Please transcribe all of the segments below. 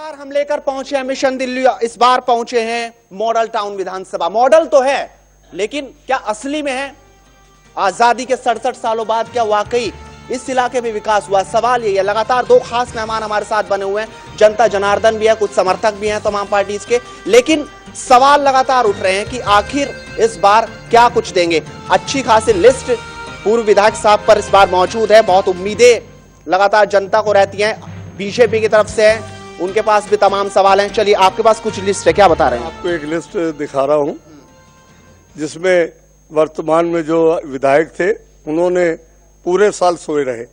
लगातार हम लेकर पहुंचे हैं मिशन दिल्ली। इस बार पहुंचे हैं मॉडल टाउन विधानसभा। मॉडल तो है, लेकिन क्या असली में है? आजादी के 67 सालों बाद क्या वाकई इस इलाके में विकास हुआ? सवाल यही है। लगातार दो खास मेहमान हमारे साथ बने हुए हैं। जनता जनार्दन भी है, कुछ समर्थक भी हैं तमाम पार्टीज के, लेकिन सवाल लगातार उठ रहे हैं कि आखिर इस बार क्या कुछ देंगे। अच्छी खासी लिस्ट पूर्व विधायक साहब पर इस बार मौजूद है। बहुत उम्मीदें लगातार जनता को रहती हैं, बीजेपी की तरफ से है, उनके पास भी तमाम सवाल हैं। चलिए, आपके पास कुछ लिस्ट है, क्या बता रहे हैं? आपको एक लिस्ट दिखा रहा हूं जिसमें वर्तमान में जो विधायक थे उन्होंने पूरे साल सोए रहे।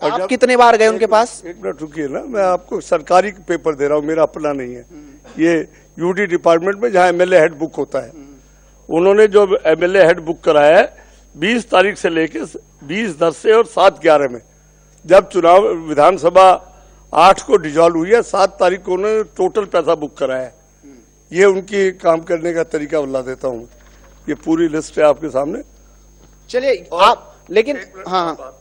आप कितने बार गए उनके पास? एक मिनट रुकिए ना, मैं आपको सरकारी पेपर दे रहा हूं, मेरा अपना नहीं है। ये यूडी डिपार्टमेंट में जहां एमएलए हेड बुक होता है, उन्होंने जो एमएलए हेड बुक कराया है 20 तारीख से लेकर 20/10 से और 7/11 में, जब चुनाव विधानसभा 8 को डिजॉल्व हुई है, 7 तारीख को उन्होंने टोटल पैसा बुक कराया है। ये उनकी काम करने का तरीका बता देता हूँ। ये पूरी लिस्ट है आपके सामने। चलिए आप, लेकिन हाँ,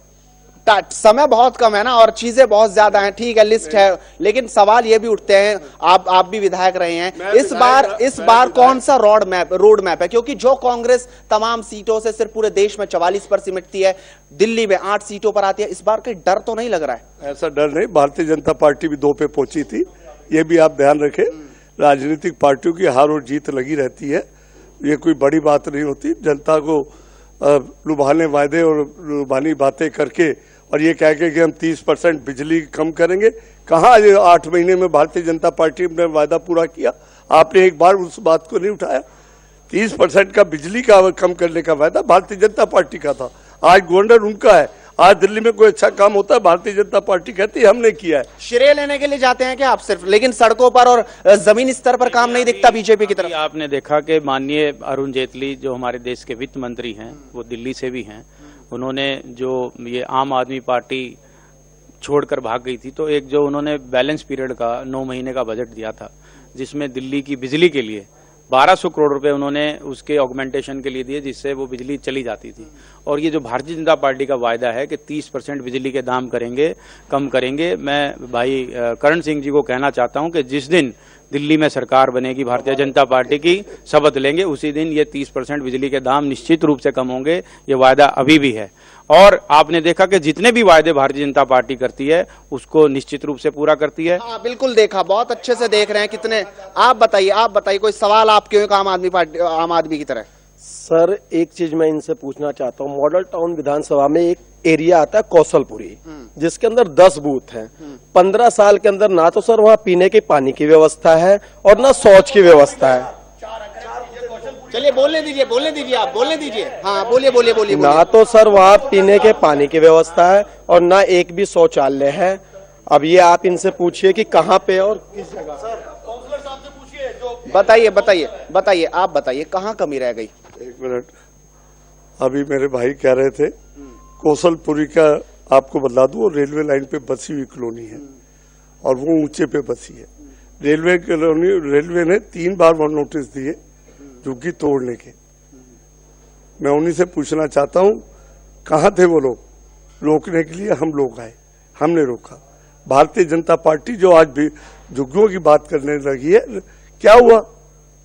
समय बहुत कम है ना और चीजें बहुत ज्यादा हैं। ठीक है, लिस्ट है, लेकिन सवाल ये भी उठते हैं, आप भी विधायक रहे हैं, इस बार कौन सा रोड मैप है? क्योंकि जो कांग्रेस तमाम सीटों से सिर्फ पूरे देश में 44 पर सिमटती है, दिल्ली में 8 सीटों पर आती है, इस बार कोई डर तो नहीं लग रहा है? ऐसा डर नहीं, भारतीय जनता पार्टी भी 2 पे पहुंची थी, ये भी आप ध्यान रखें। राजनीतिक पार्टियों की हार और जीत लगी रहती है, ये कोई बड़ी बात नहीं होती। जनता को लुभाने वायदे और लुभानी बातें करके और ये कह के कि हम 30% बिजली कम करेंगे, कहाँ 8 महीने में भारतीय जनता पार्टी ने वायदा पूरा किया? आपने एक बार उस बात को नहीं उठाया। 30% का बिजली का कम करने का वायदा भारतीय जनता पार्टी का था, आज गवर्नर उनका है। आज दिल्ली में कोई अच्छा काम होता है, भारतीय जनता पार्टी कहती है हमने किया है। श्रेय लेने के लिए जाते हैं क्या आप सिर्फ, लेकिन सड़कों पर और जमीनी स्तर पर काम नहीं दिखता बीजेपी की तरफ? आपने देखा कि माननीय अरुण जेटली जो हमारे देश के वित्त मंत्री हैं, वो दिल्ली से भी हैं, उन्होंने जो ये आम आदमी पार्टी छोड़कर भाग गई थी, तो एक जो उन्होंने बैलेंस पीरियड का 9 महीने का बजट दिया था, जिसमें दिल्ली की बिजली के लिए 1200 करोड़ रुपए उन्होंने उसके ऑगमेंटेशन के लिए दिए, जिससे वो बिजली चली जाती थी। और ये जो भारतीय जनता पार्टी का वायदा है कि 30% बिजली के दाम कम करेंगे, मैं भाई करण सिंह जी को कहना चाहता हूं कि जिस दिन दिल्ली में सरकार बनेगी, भारतीय जनता पार्टी की शपथ लेंगे, उसी दिन ये 30% बिजली के दाम निश्चित रूप से कम होंगे। ये वायदा अभी भी है और आपने देखा कि जितने भी वायदे भारतीय जनता पार्टी करती है उसको निश्चित रूप से पूरा करती है। हाँ, बिल्कुल देखा, बहुत अच्छे से देख रहे हैं। कितने आप बताइए कोई सवाल आप क्यों आम आदमी की तरह? सर, एक चीज मैं इनसे पूछना चाहता हूँ। मॉडल टाउन विधानसभा में एक एरिया आता है कौशलपुरी, जिसके अंदर 10 बूथ हैं। 15 साल के अंदर ना तो सर वहाँ पीने के पानी की व्यवस्था है और ना शौच की व्यवस्था है। चलिए बोलने दीजिए, आप बोलने दीजिए। हाँ, बोलिए। ना तो सर वहाँ पीने के पानी की व्यवस्था है और ना एक भी शौचालय है। अब ये आप इनसे पूछिए कि कहाँ पे और किस जगह। काउंसलर साहब से पूछिए जो बताइए, आप बताइए कहाँ कमी रह गई? एक मिनट, अभी मेरे भाई कह रहे थे कौशलपुरी का आपको बता दूं, रेलवे लाइन पे बसी हुई कॉलोनी है और वो ऊंचे पे बसी है। रेलवे ने 3 बार वो नोटिस दिए झुग्गी तोड़ने के। मैं उन्हीं से पूछना चाहता हूं कहाँ थे वो लोग? रोकने के लिए हम लोग आए, हमने रोका। भारतीय जनता पार्टी जो आज भी झुग्गियों की बात करने लगी है, क्या हुआ?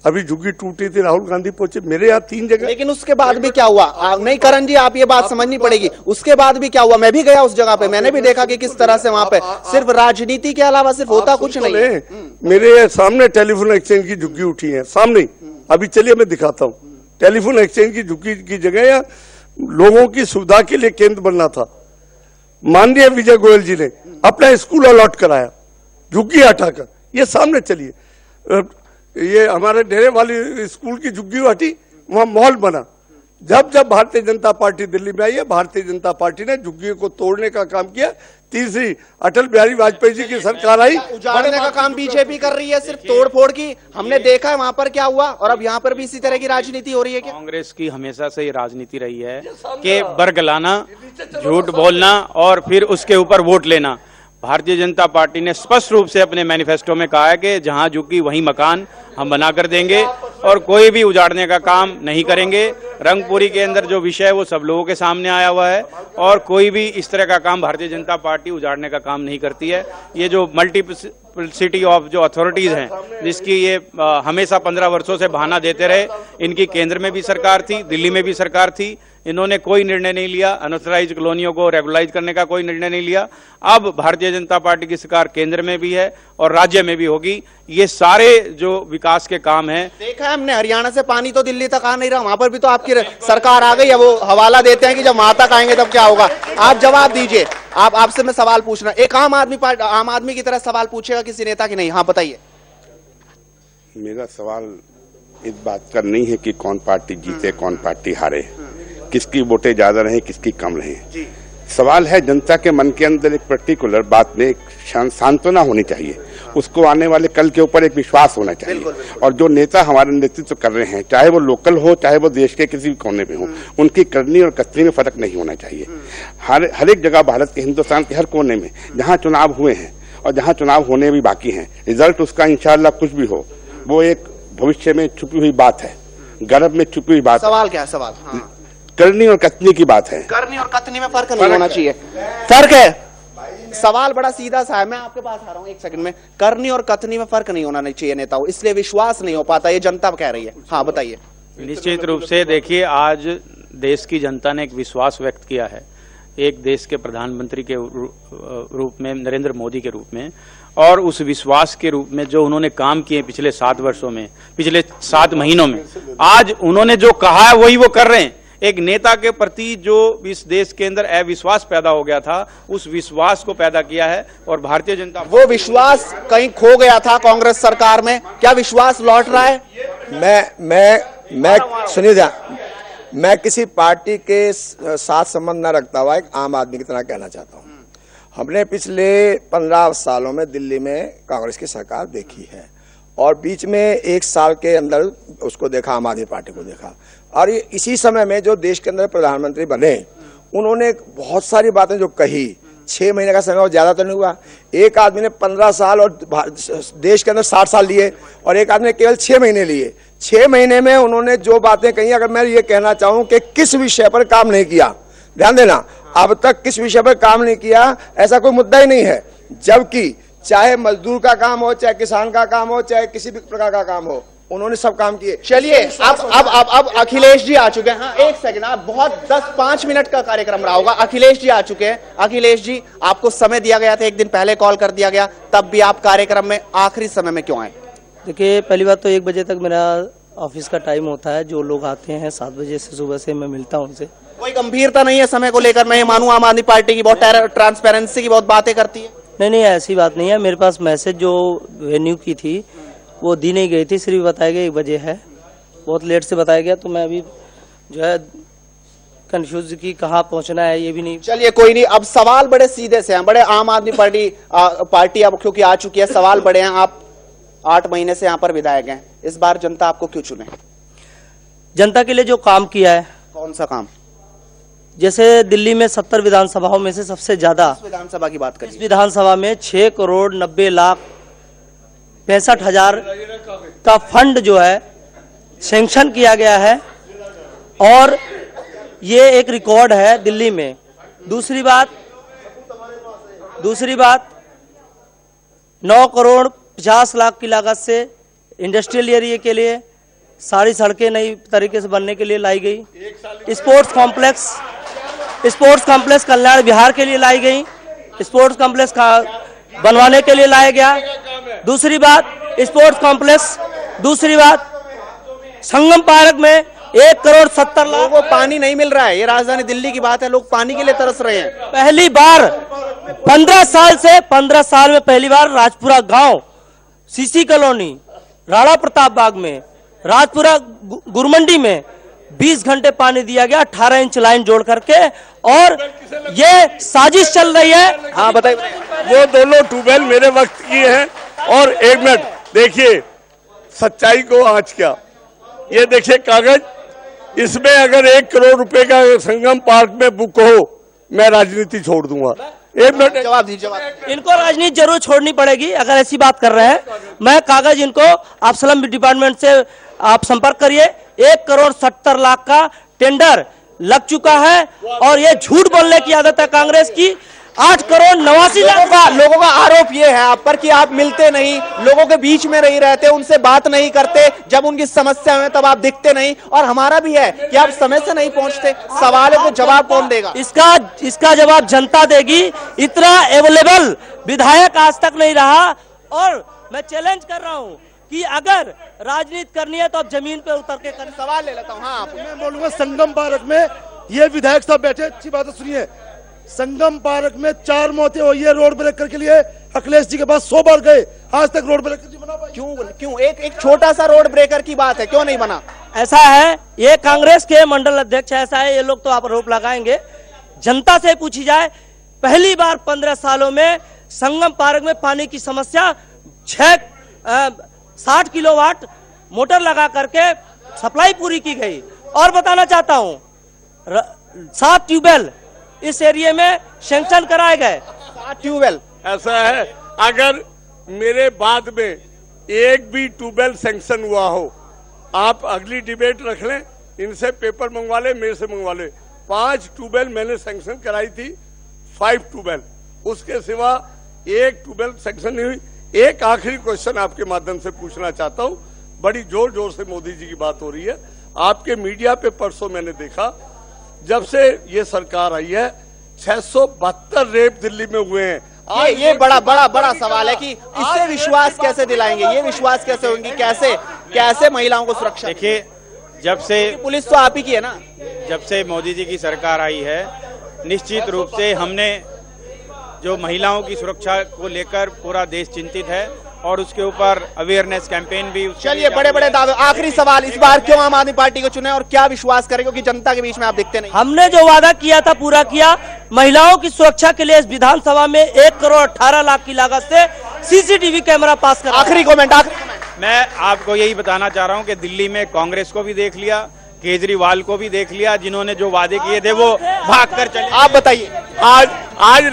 अभी झुग्गी टूटी थी, राहुल गांधी पहुंचे, मेरे यहाँ 3 जगह। लेकिन उसके बाद भी क्या हुआ? नहीं करण जी, आप ये बात समझनी पड़ेगी, उसके बाद भी क्या हुआ? मैं भी गया उस जगह पे, मैंने भी देखा कि किस तरह से वहाँ पे सिर्फ राजनीति के अलावा सिर्फ होता कुछ नहीं है। मेरे सामने टेलीफोन एक्सचेंज की झुग्गी उठी है, सामने। अभी चलिए मैं दिखाता हूँ। टेलीफोन एक्सचेंज की झुग्गी की जगह या लोगों की सुविधा के लिए केंद्र बनना था। माननीय विजय गोयल जी ने अपना स्कूल अलॉट कराया झुग्गी हटाकर। ये सामने चलिए, ये हमारे डेरे वाली स्कूल की झुग्गी हटी, वहां मॉल बना। जब भारतीय जनता पार्टी दिल्ली में आई है, भारतीय जनता पार्टी ने झुग्गियों को तोड़ने का काम किया। तीसरी अटल बिहारी वाजपेयी जी की सरकार आई, उजाड़ने का काम बीजेपी कर रही है, सिर्फ तोड़फोड़ की। हमने देखा है वहां पर क्या हुआ और अब यहाँ पर भी इसी तरह की राजनीति हो रही है क्या? कांग्रेस की हमेशा से ये राजनीति रही है कि बरगलाना, झूठ बोलना और फिर उसके ऊपर वोट लेना। भारतीय जनता पार्टी ने स्पष्ट रूप से अपने मैनिफेस्टो में कहा है कि जहां झुग्गी वहीं मकान हम बनाकर देंगे और कोई भी उजाड़ने का काम नहीं करेंगे। रंगपुरी के अंदर जो विषय है वो सब लोगों के सामने आया हुआ है और कोई भी इस तरह का काम भारतीय जनता पार्टी उजाड़ने का काम नहीं करती है। ये जो मल्टीप्लिसिटी ऑफ जो अथॉरिटीज हैं, जिसकी ये हमेशा 15 वर्षों से बहाना देते रहे, इनकी केंद्र में भी सरकार थी, दिल्ली में भी सरकार थी, इन्होंने कोई निर्णय नहीं लिया। अनऑथराइज कॉलोनियों को रेगुलाइज करने का कोई निर्णय नहीं लिया। अब भारतीय जनता पार्टी की सरकार केंद्र में भी है और राज्य में भी होगी। ये सारे जो विकास के काम हैं, देखा है हमने, हरियाणा से पानी तो दिल्ली तक आ नहीं रहा, वहां पर भी तो आपकी सरकार आ गई है। वो हवाला देते हैं कि जब वहां तक आएंगे तब क्या होगा। आप जवाब दीजिए। आपसे मैं सवाल पूछ रहा, एक आम आदमी की तरह सवाल पूछेगा किसी नेता की नहीं। हाँ बताइए। मेरा सवाल इस बात का नहीं है कि कौन पार्टी जीते कौन पार्टी हारे, किसकी वोटें ज्यादा रहे किसकी कम रहे। सवाल है जनता के मन के अंदर एक पर्टिकुलर बात में एक सांत्वना होनी चाहिए, उसको आने वाले कल के ऊपर एक विश्वास होना चाहिए। और जो नेता हमारे नेतृत्व कर रहे हैं, चाहे वो लोकल हो चाहे वो देश के किसी भी कोने में हो, उनकी करनी और कथनी में फर्क नहीं होना चाहिए। हर एक जगह भारत के, हिंदुस्तान के हर कोने में जहाँ चुनाव हुए हैं और जहाँ चुनाव होने भी बाकी हैं, रिजल्ट उसका इंशाअल्लाह कुछ भी हो, वो एक भविष्य में छुपी हुई बात है, गर्भ में छुपी हुई बात। सवाल क्या है? सवाल हाँ। करनी और कथनी की बात है। करनी और कथनी में फर्क नहीं होना चाहिए। फर्क है। सवाल बड़ा सीधा सा है। मैं आपके पास आ रहा हूं एक सेकंड में। करनी और कथनी में फर्क नहीं होना चाहिए नेताओं, इसलिए विश्वास नहीं हो पाता, ये जनता कह रही है। हाँ बताइए। निश्चित रूप से देखिए, आज देश की जनता ने एक विश्वास व्यक्त किया है एक देश के प्रधानमंत्री के रूप में, नरेंद्र मोदी के रूप में, और उस विश्वास के रूप में जो उन्होंने काम किए पिछले 7 वर्षों में, पिछले 7 महीनों में, आज उन्होंने जो कहा है वही वो कर रहे हैं। एक नेता के प्रति जो इस देश के अंदर अविश्वास पैदा हो गया था, उस विश्वास को पैदा किया है। और भारतीय जनता, वो विश्वास कहीं खो गया था कांग्रेस सरकार में, क्या विश्वास लौट रहा है? मैं सुनिए ध्यान, मैं किसी पार्टी के साथ संबंध न रखता हुआ एक आम आदमी की तरह कहना चाहता हूँ। हमने पिछले 15 सालों में दिल्ली में कांग्रेस की सरकार देखी है और बीच में 1 साल के अंदर उसको देखा, आम आदमी पार्टी को देखा। और ये इसी समय में जो देश के अंदर प्रधानमंत्री बने, उन्होंने बहुत सारी बातें जो कही, 6 महीने का समय और ज्यादा तो नहीं हुआ। एक आदमी ने 15 साल और देश के अंदर 60 साल लिए और एक आदमी ने केवल 6 महीने लिए। 6 महीने में उन्होंने जो बातें कही, अगर मैं ये कहना चाहूं कि किस विषय पर काम नहीं किया, ध्यान देना, अब तक किस विषय पर काम नहीं किया ऐसा कोई मुद्दा ही नहीं है। जबकि चाहे मजदूर का काम हो, चाहे किसान का काम हो, चाहे किसी भी प्रकार का काम हो, उन्होंने सब काम किए। चलिए अब अखिलेश जी आ चुके हैं। हाँ एक सेकंड, आप बहुत 10-5 मिनट का कार्यक्रम रहा होगा। अखिलेश जी आ चुके हैं। अखिलेश जी, आपको समय दिया गया था, एक दिन पहले कॉल कर दिया गया, तब भी आप कार्यक्रम में आखिरी समय में क्यों आए? देखिए, पहली बात तो 1 बजे तक मेरा ऑफिस का टाइम होता है। जो लोग आते हैं 7 बजे से सुबह से मैं मिलता हूँ उनसे। कोई गंभीरता नहीं है समय को लेकर? मैं ये मानूं आम आदमी पार्टी की बहुत ट्रांसपेरेंसी की बहुत बातें करती है। नहीं, ऐसी बात नहीं है। मेरे पास मैसेज जो वेन्यू की थी वो दी नहीं गई थी, सिर्फ बताया गया 1 बजे है, बहुत लेट से बताया गया। तो मैं अभी जो है कंफ्यूज की कहाँ पहुंचना है ये भी नहीं। चलिए कोई नहीं, अब सवाल बड़े सीधे से हैं। बड़े आम आदमी पार्टी अब क्योंकि आ चुकी है, सवाल बड़े हैं। आप 8 महीने से यहाँ पर विधायक हैं, इस बार जनता आपको क्यों चुने? जनता के लिए जो काम किया है। कौन सा काम? जैसे दिल्ली में 70 विधानसभाओं में से सबसे ज्यादा, विधानसभा की बात करिए, इस विधानसभा में 6,90,65,000 का फंड जो है सैंक्शन किया गया है और ये एक रिकॉर्ड है दिल्ली में। दूसरी बात 9,50,00,000 की लागत से इंडस्ट्रियल एरिया के लिए सारी सड़कें नई तरीके से बनने के लिए लाई गई। स्पोर्ट्स कॉम्प्लेक्स कल्याण बिहार के लिए लाई गई, स्पोर्ट्स कॉम्प्लेक्स का बनवाने के लिए लाया गया। दूसरी बात स्पोर्ट्स कॉम्प्लेक्स, दूसरी बात संगम पार्क में 1,70,00,000 लोगों को पानी नहीं मिल रहा है। ये राजधानी दिल्ली की बात है, लोग पानी के लिए तरस रहे हैं। पहली बार 15 साल में पहली बार राजपुरा गांव, सीसी कॉलोनी, राणा प्रताप बाग में, राजपुरा गुरमंडी में 20 घंटे पानी दिया गया, 18 इंच लाइन जोड़ करके। और ये साजिश चल रही है। हाँ बताइए। वो दोनों ट्यूबवेल मेरे वक्त की है। और 1 मिनट देखिए, सच्चाई को आज क्या, ये देखिए कागज, इसमें अगर 1 करोड़ रुपए का संगम पार्क में बुक हो, मैं राजनीति छोड़ दूंगा। 1 मिनट जवाब दीजिए। इनको राजनीति जरूर छोड़नी पड़ेगी अगर ऐसी बात कर रहे हैं। मैं कागज इनको, आप स्लम डिपार्टमेंट से आप संपर्क करिए, 1,70,00,000 का टेंडर लग चुका है और ये झूठ बोलने की आदत है कांग्रेस की। 8 करोड़ 89 लाख लोगों का आरोप ये है आप पर कि आप मिलते नहीं, लोगों के बीच में नहीं रहते, उनसे बात नहीं करते, जब उनकी समस्या में तब आप दिखते नहीं। और हमारा भी है कि आप समय से नहीं पहुंचते। सवाल है तो जवाब कौन देगा? इसका जवाब जनता देगी। इतना अवेलेबल विधायक आज तक नहीं रहा। और मैं चैलेंज कर रहा हूं कि अगर राजनीति करनी है तो आप जमीन पे उतर के करें। सवाल ले लेता हूं। हाँ, मैं बोलूंगा संगम पार्क में ये विधायक साहब बैठे, अच्छी बात है, सुनिए। संगम पार्क में 4 मौतें हुई है रोड ब्रेकर के लिए। अखिलेश जी के पास 100 बार गए, आज तक रोड ब्रेकर नहीं बना पाए। क्यों एक छोटा सा रोड ब्रेकर की बात है, क्यों नहीं बना? ऐसा है, ये कांग्रेस के मंडल अध्यक्ष ऐसा है, ये लोग तो आरोप लगाएंगे। जनता से पूछी जाए, पहली बार 15 सालों में संगम पार्क में पानी की समस्या 60 किलोवाट मोटर लगा करके सप्लाई पूरी की गई। और बताना चाहता हूं 7 ट्यूबवेल इस एरिया में सैंक्शन कराए गए। 7 ट्यूबवेल। ऐसा है, अगर मेरे बाद में एक भी ट्यूबवेल सैंक्शन हुआ हो, आप अगली डिबेट रख लें, इनसे पेपर मंगवा ले, मेरे से मंगवा ले। 5 ट्यूबवेल मैंने सैंक्शन कराई थी, 5 ट्यूबवेल, उसके सिवा एक ट्यूबवेल सैंक्शन नहीं हुई। एक आखिरी क्वेश्चन आपके माध्यम से पूछना चाहता हूं, बड़ी जोर जोर से मोदी जी की बात हो रही है। आपके मीडिया पे परसों मैंने देखा, जब से ये सरकार आई है 672 रेप दिल्ली में हुए हैं। ये बड़ा सवाल है कि इससे विश्वास कैसे दिलाएंगे, ये विश्वास कैसे होंगी, कैसे महिलाओं को सुरक्षा? देखिए, जब से पुलिस तो आप ही की है ना, जब से मोदी जी की सरकार आई है, निश्चित रूप से हमने जो महिलाओं की सुरक्षा को लेकर पूरा देश चिंतित है और उसके ऊपर अवेयरनेस कैंपेन भी। चलिए, बड़े दावे। आखिरी सवाल, इस बार क्यों आम आदमी पार्टी को चुने और क्या विश्वास करें, क्योंकि जनता के बीच में आप दिखते नहीं? हमने जो वादा किया था पूरा किया। महिलाओं की सुरक्षा के लिए इस विधानसभा में 1 करोड़ 18 लाख की लागत से सीसीटीवी कैमरा पास कर। आखिरी कमेंट। मैं आपको यही बताना चाह रहा हूं कि दिल्ली में कांग्रेस को भी देख लिया, केजरीवाल को भी देख लिया, जिन्होंने जो वादे किए थे वो भागकर चले। आप बताइए, आज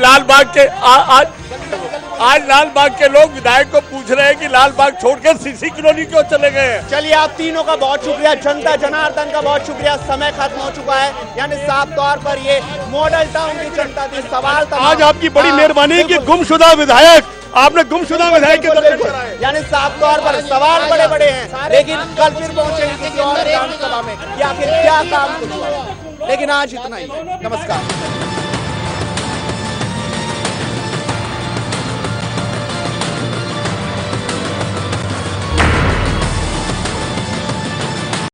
लालबाग के लोग विधायक को पूछ रहे हैं कि लालबाग छोड़कर सीसी कॉलोनी क्यों चले गए हैं। चलिए, आप तीनों का बहुत शुक्रिया, जनता जनार्दन का बहुत शुक्रिया। समय खत्म हो चुका है, यानी साफ तौर पर ये मॉडल टाउन की जनता थी। सवाल आज आपकी बड़ी मेहरबानी कि गुमशुदा विधायक, आपने गुमशुदा विधायक के दर्शन कराए। यानी साफ तौर पर सवाल बड़े हैं, लेकिन कल फिर पहुंचेंगे किसी और विधानसभा में कि आखिर क्या काम कुछ हुआ। लेकिन आज इतना ही, नमस्कार।